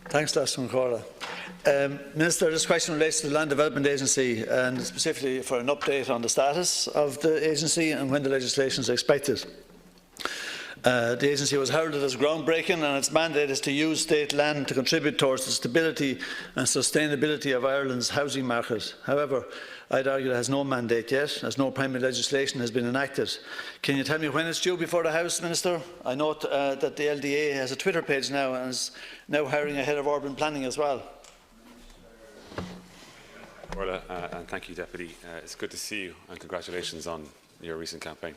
Thanks, Lachlan Cora. Minister, this question relates to the Land Development Agency and specifically for an update on the status of the agency and when the legislation is expected. The agency was heralded as groundbreaking, and its mandate is to use state land to contribute towards the stability and sustainability of Ireland's housing market. However, I'd argue it has no mandate yet, as no primary legislation has been enacted. Can you tell me when it's due before the House, Minister? I note that the LDA has a Twitter page now and is now hiring a head of urban planning as well. Orla, and thank you, Deputy. It's good to see you, and congratulations on your recent campaign.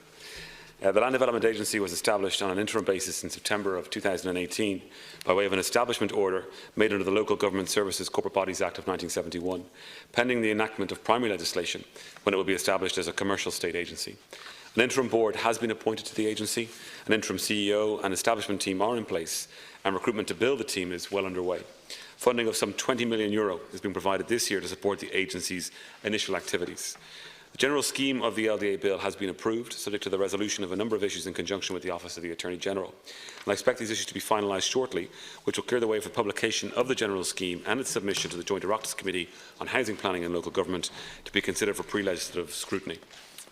The Land Development Agency was established on an interim basis in September of 2018 by way of an establishment order made under the Local Government Services Corporate Bodies Act of 1971, pending the enactment of primary legislation when it will be established as a commercial state agency. An interim board has been appointed to the agency, an interim CEO and establishment team are in place, and recruitment to build the team is well underway. Funding of some €20 million is being provided this year to support the agency's initial activities. The general scheme of the LDA bill has been approved, subject to the resolution of a number of issues in conjunction with the Office of the Attorney-General. And I expect these issues to be finalised shortly, which will clear the way for publication of the general scheme and its submission to the Joint Oireachtas Committee on Housing Planning and Local Government to be considered for pre-legislative scrutiny.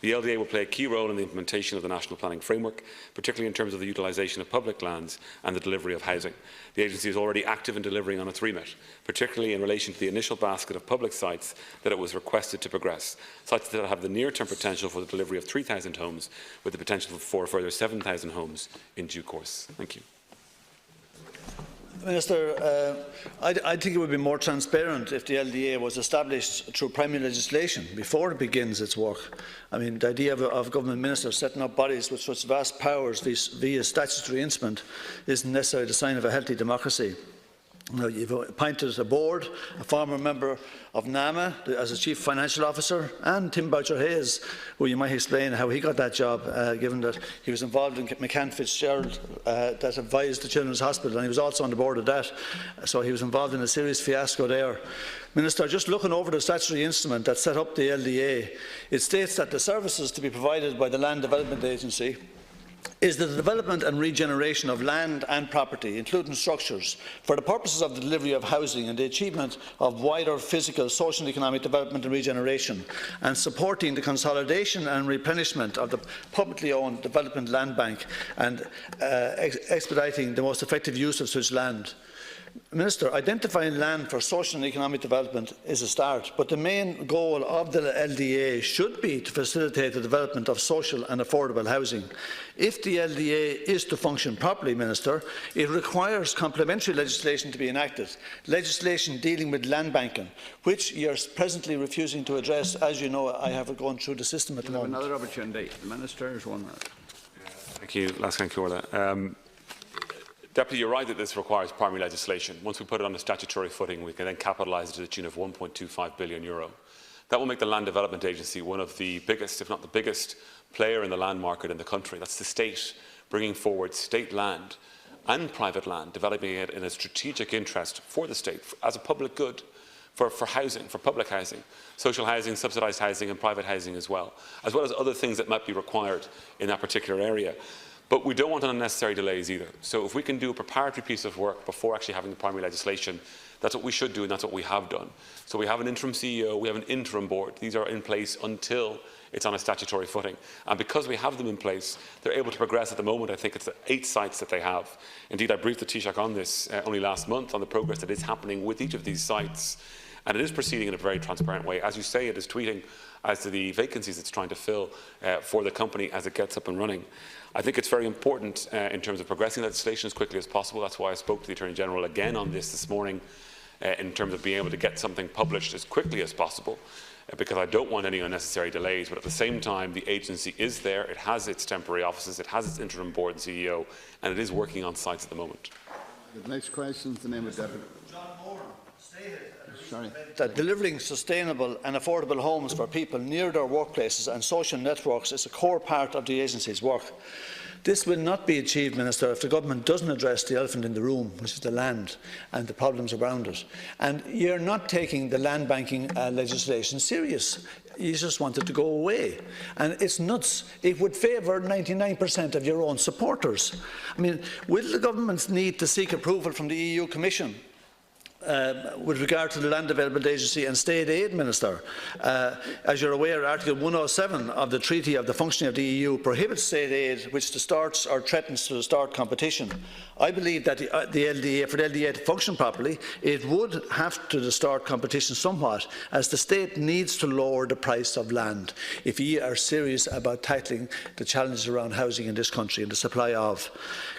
The LDA will play a key role in the implementation of the National Planning Framework, particularly in terms of the utilisation of public lands and the delivery of housing. The agency is already active in delivering on its remit, particularly in relation to the initial basket of public sites that it was requested to progress, sites that have the near-term potential for the delivery of 3,000 homes, with the potential for a further 7,000 homes in due course. Thank you. Minister, I think it would be more transparent if the LDA was established through primary legislation before it begins its work. I mean, the idea of government ministers setting up bodies with such vast powers via statutory instrument isn't necessarily the sign of a healthy democracy. Now, you've appointed a board, a former member of NAMA as a Chief Financial Officer, and Tim Boucher-Hayes, who you might explain how he got that job, given that he was involved in McCann Fitzgerald that advised the Children's Hospital, and he was also on the board of that, so he was involved in a serious fiasco there. Minister, just looking over the statutory instrument that set up the LDA, it states that the services to be provided by the Land Development Agency is the development and regeneration of land and property, including structures, for the purposes of the delivery of housing and the achievement of wider physical, social and economic development and regeneration, and supporting the consolidation and replenishment of the publicly owned development land bank and expediting the most effective use of such land. Minister, identifying land for social and economic development is a start, but the main goal of the LDA should be to facilitate the development of social and affordable housing. If the LDA is to function properly, Minister, it requires complementary legislation to be enacted, legislation dealing with land banking, which you are presently refusing to address. As you know, I have gone through the system at the moment. Another opportunity. The Minister has 1 minute. Thank you, Lachlan Cora. Deputy, you're right that this requires primary legislation. Once we put it on a statutory footing, we can then capitalise it to the tune of €1.25 billion. That will make the Land Development Agency one of the biggest, if not the biggest, player in the land market in the country. That's the state bringing forward state land and private land, developing it in a strategic interest for the state, as a public good, for housing, for public housing, social housing, subsidised housing and private housing as well as other things that might be required in that particular area. But we don't want unnecessary delays either. So if we can do a preparatory piece of work before actually having the primary legislation, that's what we should do, and that's what we have done. So we have an interim CEO, we have an interim board. These are in place until it's on a statutory footing. And because we have them in place, they're able to progress. At the moment, I think it's 8 sites that they have. Indeed, I briefed the Taoiseach on this only last month, on the progress that is happening with each of these sites. And it is proceeding in a very transparent way. As you say, it is tweeting as to the vacancies it's trying to fill for the company as it gets up and running. I think it's very important in terms of progressing legislation as quickly as possible. That's why I spoke to the Attorney-General again on this morning in terms of being able to get something published as quickly as possible, because I don't want any unnecessary delays. But at the same time, the agency is there. It has its temporary offices, it has its interim board and CEO, and it is working on sites at the moment. The next question is the name of Deputy. That delivering sustainable and affordable homes for people near their workplaces and social networks is a core part of the agency's work. This will not be achieved, Minister, if the government doesn't address the elephant in the room, which is the land and the problems around it. And you're not taking the land banking legislation serious. You just want it to go away. And it's nuts. It would favour 99% of your own supporters. I mean, will the government need to seek approval from the EU Commission with regard to the Land Development Agency and State Aid Minister. As you're aware, Article 107 of the Treaty of the Functioning of the EU prohibits state aid which distorts or threatens to distort competition. I believe that for the LDA to function properly, it would have to distort competition somewhat, as the state needs to lower the price of land if we are serious about tackling the challenges around housing in this country and the supply of.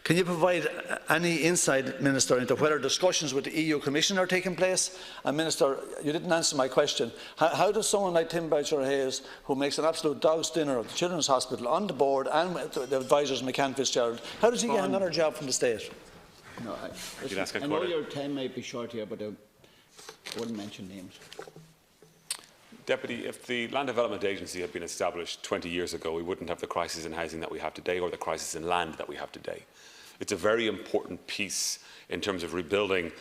Can you provide any insight, Minister, into whether discussions with the EU Commission are taking place? And Minister, you didn't answer my question. How does someone like Tim Boucher-Hayes, who makes an absolute dog's dinner of the Children's Hospital on the board and the advisors McCann Fitzgerald, how does he get another job from the state? No, I know your time might be short here, but I wouldn't mention names. Deputy, if the Land Development Agency had been established 20 years ago, we wouldn't have the crisis in housing that we have today or the crisis in land that we have today. It's a very important piece in terms of rebuilding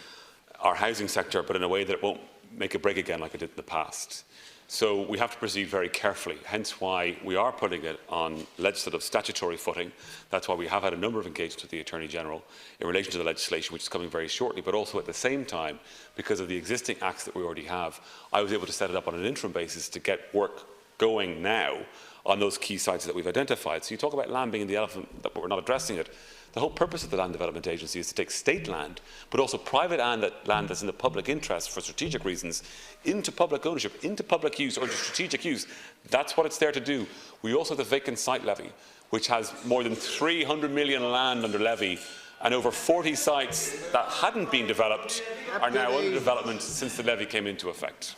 our housing sector, but in a way that it won't make a break again like it did in the past. So we have to proceed very carefully, hence why we are putting it on legislative statutory footing. That's why we have had a number of engagements with the Attorney-General in relation to the legislation, which is coming very shortly, but also at the same time, because of the existing acts that we already have, I was able to set it up on an interim basis to get work going now on those key sites that we've identified. So you talk about land being the elephant, that we're not addressing it. The whole purpose of the Land Development Agency is to take state land, but also private land that's in the public interest for strategic reasons, into public ownership, into public use or strategic use. That's what it's there to do. We also have the vacant site levy, which has more than 300 million land under levy, and over 40 sites that hadn't been developed are now under development since the levy came into effect.